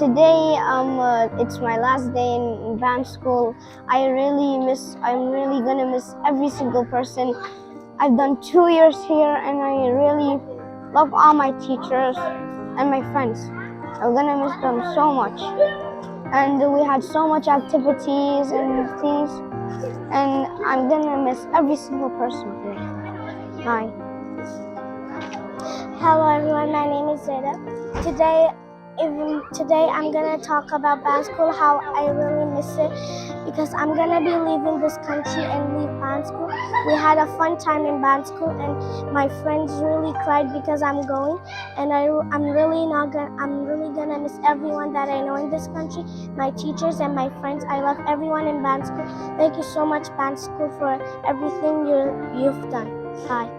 today it's my last day in band school. I'm really gonna miss every single person. I've done 2 years here and I really love all my teachers and my friends. I'm gonna miss them so much. And we had so much activities and things, and I'm gonna miss every single person here. Bye. Hello everyone, my name is Zainab. Today I'm gonna talk about band school, how I really miss it because I'm gonna be leaving this country and leave band school. We had a fun time in band school and my friends really cried because I'm going, and I'm really gonna miss everyone that I know in this country, my teachers and my friends. I love everyone in band school. Thank you so much band school for everything you've done. Bye.